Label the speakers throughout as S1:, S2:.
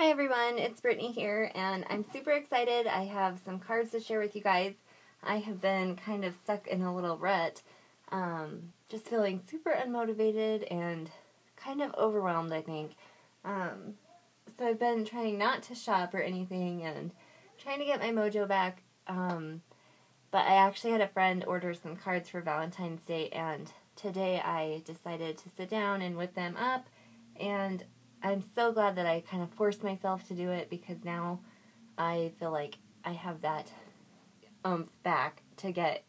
S1: Hi everyone, it's Brittany here, and I'm super excited. I have some cards to share with you guys. I have been kind of stuck in a little rut, just feeling super unmotivated and kind of overwhelmed, I think. So I've been trying not to shop or anything and trying to get my mojo back, but I actually had a friend order some cards for Valentine's Day, and today I decided to sit down and whip them up, and I'm so glad that I kind of forced myself to do it, because now I feel like I have that back to get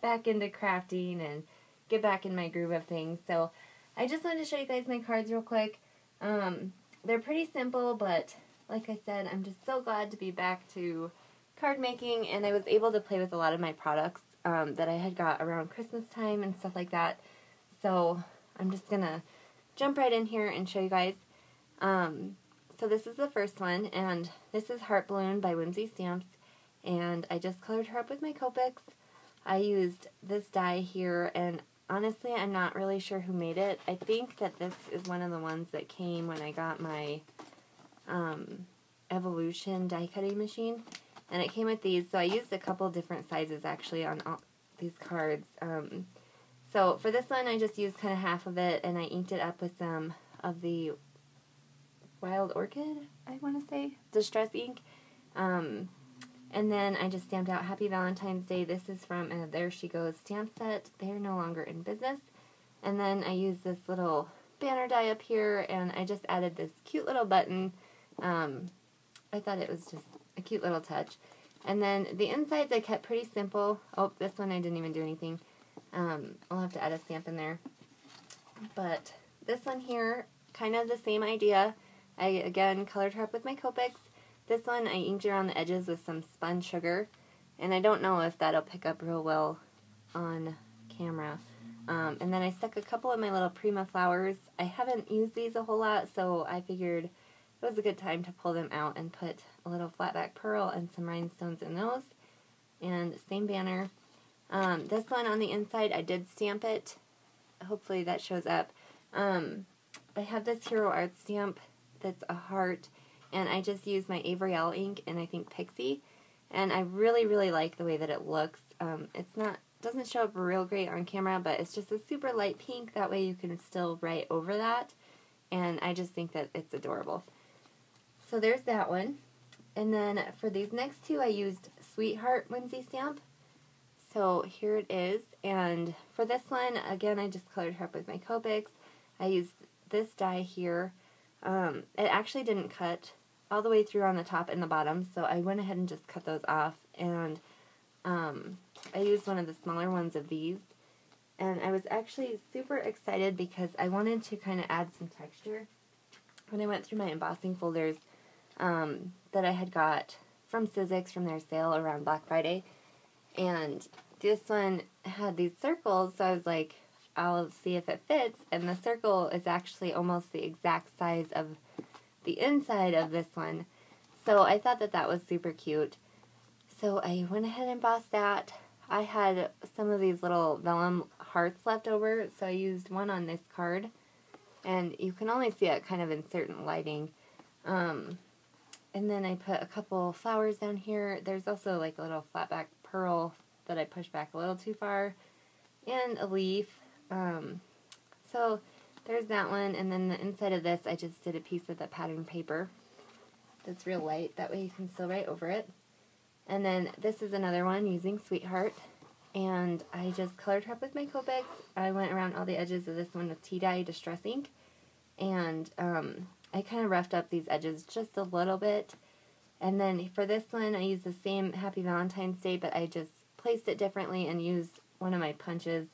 S1: back into crafting and get back in my groove of things. So I just wanted to show you guys my cards real quick. They're pretty simple, but like I said, I'm just so glad to be back to card making, and I was able to play with a lot of my products that I had got around Christmas time and stuff like that. So I'm just going to jump right in here and show you guys. So this is the first one, and this is Heart Balloon by Whimsy Stamps, and I just colored her up with my Copics. I used this die here, and honestly I'm not really sure who made it. I think that this is one of the ones that came when I got my Evolution die cutting machine, and it came with these, so I used a couple different sizes actually on all these cards. So for this one, I just used kind of half of it, and I inked it up with some of the Wild Orchid, I want to say, Distress ink. And then I just stamped out Happy Valentine's Day. This is from There She Goes stamp set. They're no longer in business. And then I used this little banner die up here, and I just added this cute little button. I thought it was just a cute little touch. And then the insides I kept pretty simple. Oh, this one I didn't even do anything. I'll have to add a stamp in there. But this one here, kind of the same idea. I, again, colored her up with my Copics. This one I inked around the edges with some spun sugar. And I don't know if that'll pick up real well on camera. And then I stuck a couple of my little Prima flowers. I haven't used these a whole lot, so I figured it was a good time to pull them out and put a little flatback pearl and some rhinestones in those. And same banner. This one on the inside, I did stamp it. Hopefully that shows up. I have this Hero Art stamp that's a heart, and I just used my Avery ink and I think Pixie, and I really, really like the way that it looks. Doesn't show up real great on camera, but it's just a super light pink. That way you can still write over that, and I just think that it's adorable. So there's that one. And then for these next two, I used Sweetheart Whimsy Stamp. So here it is, and for this one, again, I just colored her up with my Copics. I used this die here. It actually didn't cut all the way through on the top and the bottom, so I went ahead and just cut those off, and I used one of the smaller ones of these, and I was actually super excited because I wanted to kind of add some texture. When I went through my embossing folders that I had got from Sizzix from their sale around Black Friday, and this one had these circles, so I was like, I'll see if it fits, and the circle is actually almost the exact size of the inside of this one, so I thought that that was super cute. So I went ahead and embossed that. I had some of these little vellum hearts left over, so I used one on this card, and you can only see it kind of in certain lighting. And then I put a couple flowers down here. There's also like a little flatback pearl that I pushed back a little too far, and a leaf. So there's that one, and then the inside of this I just did a piece of the pattern paper that's real light, that way you can still write over it. And then this is another one using Sweetheart, and I just colored her up with my Copics. I went around all the edges of this one with tea dye Distress ink, and I kind of roughed up these edges just a little bit. And then for this one, I used the same Happy Valentine's Day, but I just placed it differently and used one of my punches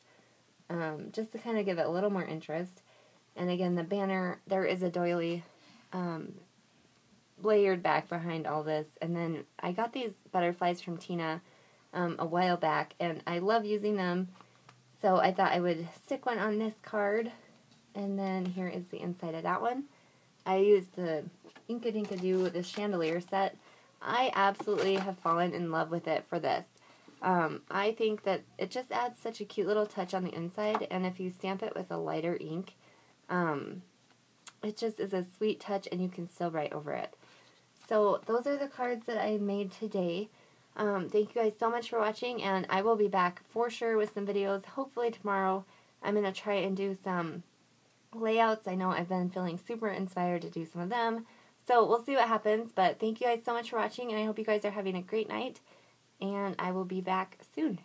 S1: just to kind of give it a little more interest. And again, the banner, there is a doily layered back behind all this. And then I got these butterflies from Tina a while back, and I love using them, so I thought I would stick one on this card. And then here is the inside of that one. I used the Inkadinkadoo, the chandelier set. I absolutely have fallen in love with it for this. I think that it just adds such a cute little touch on the inside, and if you stamp it with a lighter ink, it just is a sweet touch, and you can still write over it. So those are the cards that I made today. Thank you guys so much for watching, and I will be back for sure with some videos, hopefully tomorrow. I'm going to try and do some layouts. I know I've been feeling super inspired to do some of them, so we'll see what happens, but thank you guys so much for watching, and I hope you guys are having a great night, and I will be back soon.